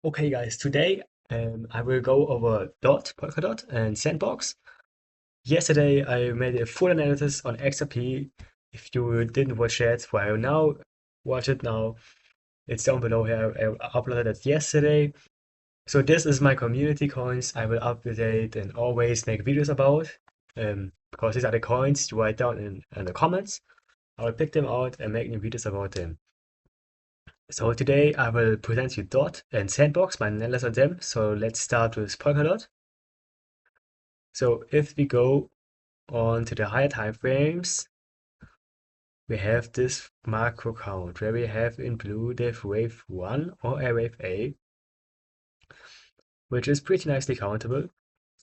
Okay guys, today I will go over Polkadot and Sandbox. Yesterday I made a full analysis on XRP. If you didn't watch that, well now watch it now. It's down below here. I uploaded it yesterday. So this is my community coins. I will update and always make videos about. Because these are the coins you write down in the comments. I will pick them out and make new videos about them. So today I will present you Dot and Sandbox, my analysis on them. So let's start with Polkadot. So if we go on to the higher time frames, we have this macro count where we have in blue the wave 1 or a wave A, which is pretty nicely countable.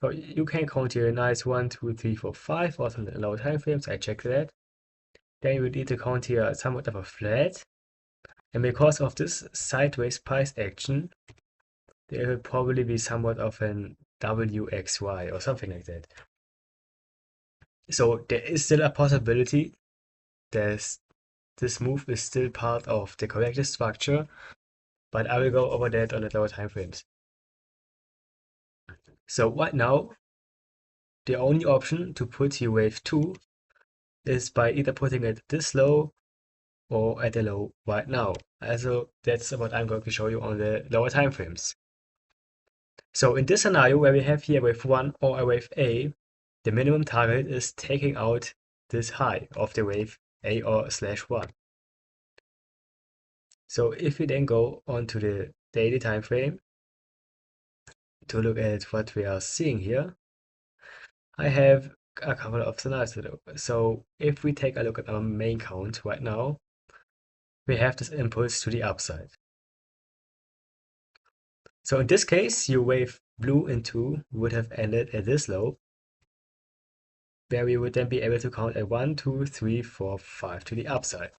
So you can count here a nice 1, 2, 3, 4, 5, also in the lower time frames. I checked that. Then you need to count here somewhat of a flat. And because of this sideways price action, there will probably be somewhat of an WXY or something like that. So there is still a possibility that this move is still part of the corrective structure, but I will go over that on the lower time frames. So right now, the only option to put here wave 2 is by either putting it this low or at a low right now. Also, that's what I'm going to show you on the lower time frames. So in this scenario where we have here wave 1 or a wave A, the minimum target is taking out this high of the wave A or /1. So if we then go on to the daily time frame to look at what we are seeing here, I have a couple of scenarios to do. So if we take a look at our main count right now, we have this impulse to the upside. So in this case, your wave blue into would have ended at this low, where we would then be able to count at 1, 2, 3, 4, 5 to the upside.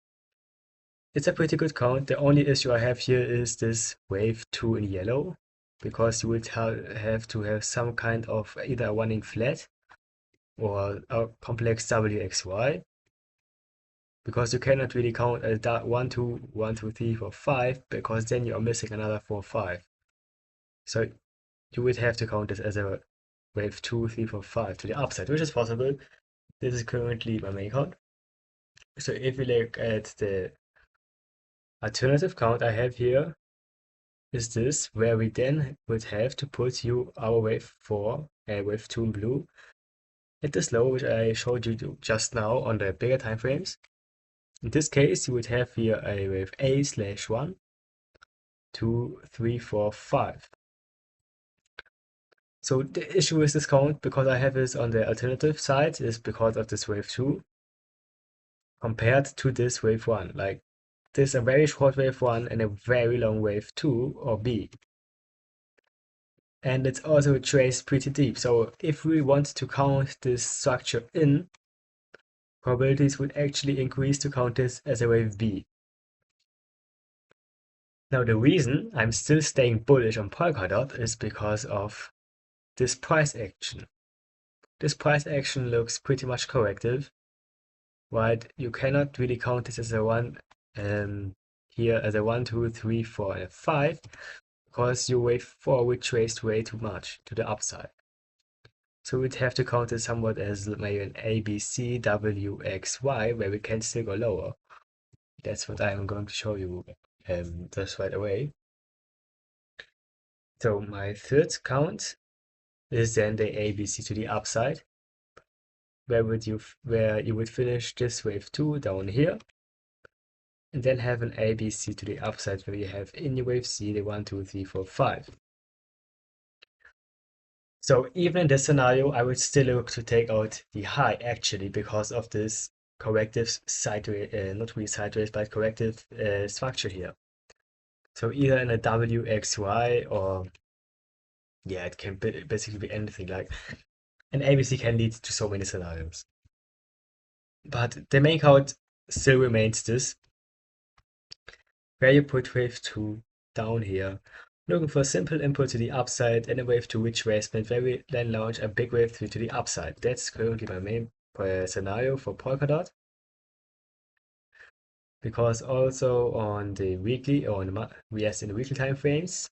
It's a pretty good count. The only issue I have here is this wave 2 in yellow, because you would have to have some kind of either a running flat or a complex WXY, because you cannot really count a 1, 2, 1, 2, 3, 4, 5, because then you are missing another 4, 5. So you would have to count this as a wave 2, 3, 4, 5 to the upside, which is possible. This is currently my main count. So if we look at the alternative count I have here, is this where we then would have to put our wave 4 and wave 2 in blue at this low, which I showed you just now on the bigger time frames. In this case, you would have here a wave A/1, 2, 3, 4, 5. So the issue with this count, because I have this on the alternative side, is because of this wave 2 compared to this wave 1. Like, there's a very short wave 1 and a very long wave 2 or B. And it's also traced pretty deep. So if we want to count this structure in, probabilities would actually increase to count this as a wave B. Now the reason I'm still staying bullish on Polkadot is because of this price action. This price action looks pretty much corrective, right? You cannot really count this as a 1 here as a 1, 2, 3, 4, and 5, because your wave 4 would trace way too much to the upside. So we'd have to count it somewhat as maybe an A, B, C, W, X, Y, where we can still go lower. That's what I'm going to show you just right away. So my third count is then the A, B, C to the upside, where you would finish this wave 2 down here, and then have an A, B, C to the upside, where you have in your wave C the 1, 2, 3, 4, 5. So even in this scenario, I would still look to take out the high actually, because of this corrective sideways, not really sideways, but corrective structure here. So either in a WXY or, yeah, it can basically be anything. Like an ABC can lead to so many scenarios. But the main count still remains this, where you put wave 2 down here, looking for a simple input to the upside and a wave 2 retracement, where we then launch a big wave 3 to the upside. That's currently my main scenario for Polkadot. Because also on the weekly or in the weekly time frames,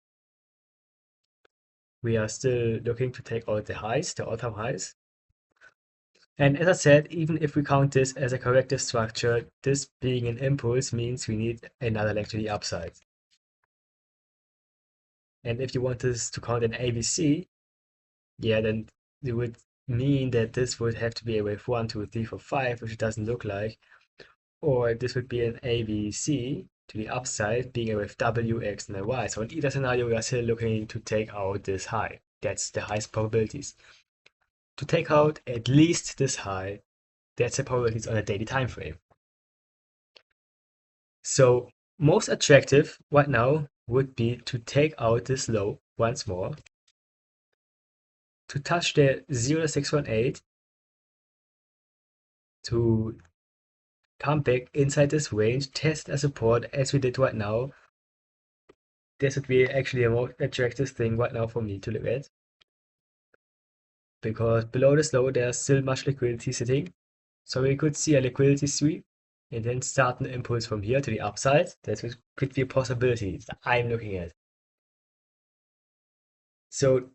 we are still looking to take out the highs, the all-time highs. And as I said, even if we count this as a corrective structure, this being an impulse means we need another leg to the upside. And if you want this to count an ABC, yeah, then it would mean that this would have to be a wave 1, 2, 3, 4, 5, which it doesn't look like. Or this would be an ABC to the upside, being a wave W, X, and a Y. So in either scenario, we are still looking to take out this high. That's the highest probabilities. To take out at least this high, that's the probabilities on a daily time frame. So most attractive right now would be to take out this low once more, to touch the 0.618, to come back inside this range, test a support as we did right now. This would be actually a more attractive thing right now for me to look at. Because below this low, there's still much liquidity sitting. So we could see a liquidity sweep and then start an impulse from here to the upside. That could be a possibility that I'm looking at. So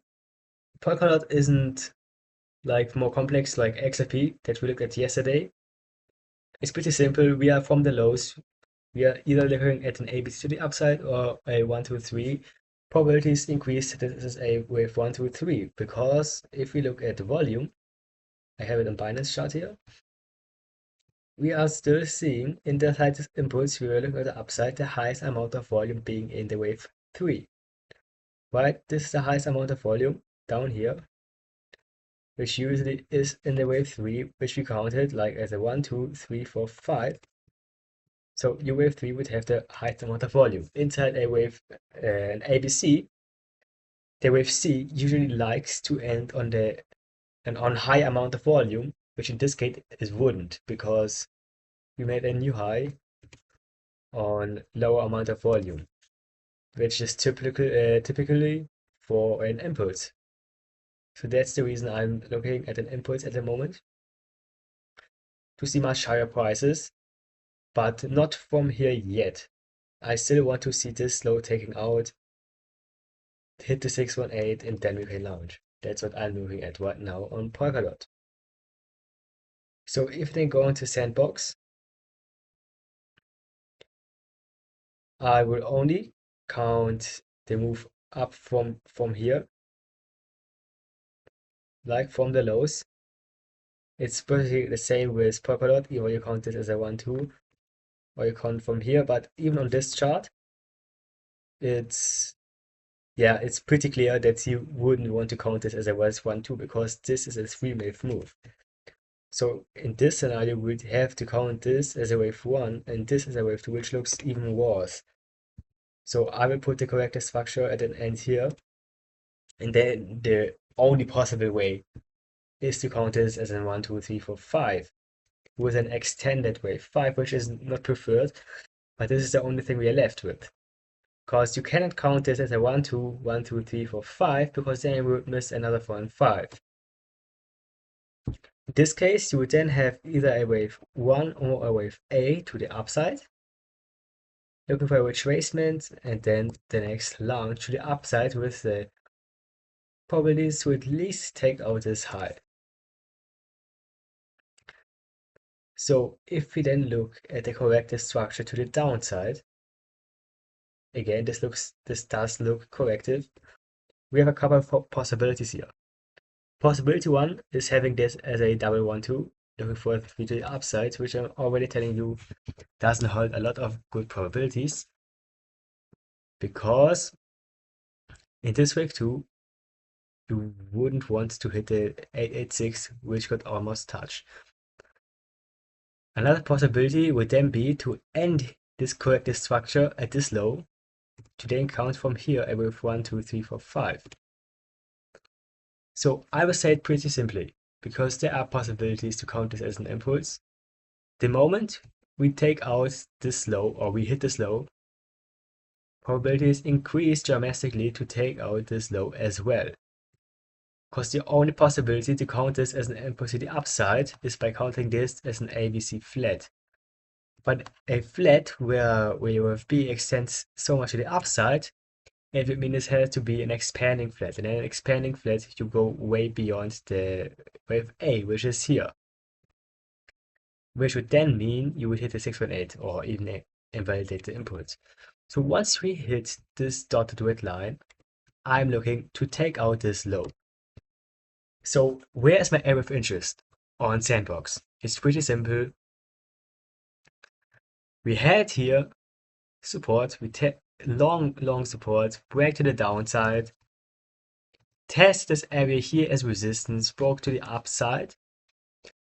Polkadot isn't like more complex like XRP that we looked at yesterday. It's pretty simple. We are from the lows. We are either looking at an ABC to the upside or a 1, 2, 3. Probabilities increase that this is a wave 1, 2, 3. Because if we look at the volume, I have it on Binance chart here. We are still seeing in the slightest impulse, we are looking at the upside, the highest amount of volume being in the wave 3. Right? This is the highest amount of volume down here, which usually is in the wave 3, which we counted like as a 1, 2, 3, 4, 5. So your wave 3 would have the highest amount of volume. Inside a wave, an ABC, the wave C usually likes to end on an on high amount of volume, which in this case it wouldn't, because we made a new high on lower amount of volume, which is typically for an impulse. So that's the reason I'm looking at an impulse at the moment to see much higher prices, but not from here yet. I still want to see this low taking out, hit the 618, and then we can launch. That's what I'm looking at right now on Polkadot. So if they go into Sandbox, I will only count the move up from here, like from the lows. It's basically the same with Polkadot, either you count it as a 1, 2, or you count from here, but even on this chart, it's pretty clear that you wouldn't want to count this as a 1, 2, because this is a 3-wave move. So in this scenario, we'd have to count this as a wave 1, and this is a wave 2, which looks even worse. So I will put the corrective structure at an end here, and then the only possible way is to count this as a 1, 2, 3, 4, 5 with an extended wave 5, which is not preferred, but this is the only thing we are left with. Because you cannot count this as a 1, 2, 1, 2, 3, 4, 5, because then you would miss another 4 and 5. In this case, you would then have either a wave 1 or a wave A to the upside, looking for a retracement, and then the next launch to the upside with the probabilities to at least take out this high. So if we then look at the corrective structure to the downside, again, this does look corrective. We have a couple of possibilities here. Possibility 1 is having this as a double 1, 2, looking for a 3 to the upside, which I'm already telling you doesn't hold a lot of good probabilities, because in this wave 2, you wouldn't want to hit the 886, which got almost touched. Another possibility would then be to end this corrective structure at this low, to then count from here a wave 1, 2, 3, 4, 5. So I will say it pretty simply, because there are possibilities to count this as an impulse. The moment we take out this low, or we hit this low, probabilities increase dramatically to take out this low as well. Because the only possibility to count this as an impulse to the upside is by counting this as an ABC flat. But a flat where your B extends so much to the upside It would mean this has to be an expanding flat. And in an expanding flat, you go way beyond the wave A, which is here. Which would then mean you would hit the 618 or even invalidate the inputs. So once we hit this dotted red line, I'm looking to take out this low. So where is my area of interest on Sandbox? It's pretty simple. We had here support, we long support, break to the downside, test this area here as resistance, broke to the upside,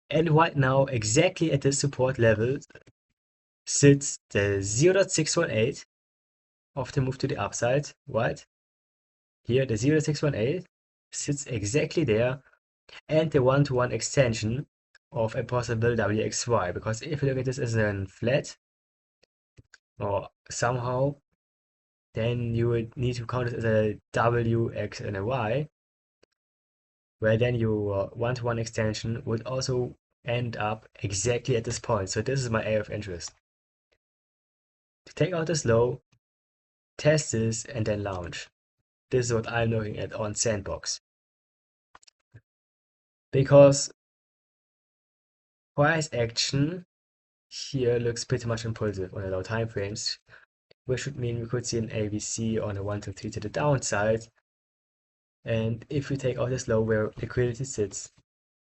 and right now exactly at this support level sits the 0.618 of the move to the upside, right? Here the 0.618 sits exactly there, and the one-to-one extension of a possible WXY, because if you look at this as a flat or somehow, then you would need to count it as a W, X, and a Y, where then your one-to-one extension would also end up exactly at this point. So this is my area of interest. To take out this low, test this, and then launch. This is what I'm looking at on Sandbox. Because price action here looks pretty much impulsive on the low time frames, which would mean we could see an ABC on a 1 to 3 to the downside. And if we take out this low where liquidity sits,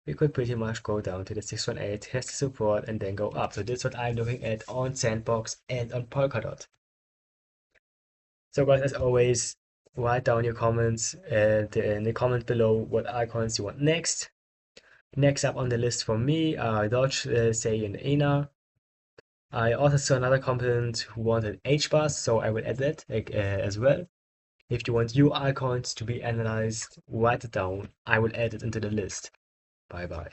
we could pretty much go down to the 618, test the support, and then go up. So this is what I'm looking at on Sandbox and on Polkadot. So guys, as always, write down your comments in the comment below what icons you want next. Next up on the list for me are Dodge, Say, and Ena. I also saw another comment who wanted HBAS, so I will add that as well. If you want your icons to be analyzed, write it down. I will add it into the list. Bye bye.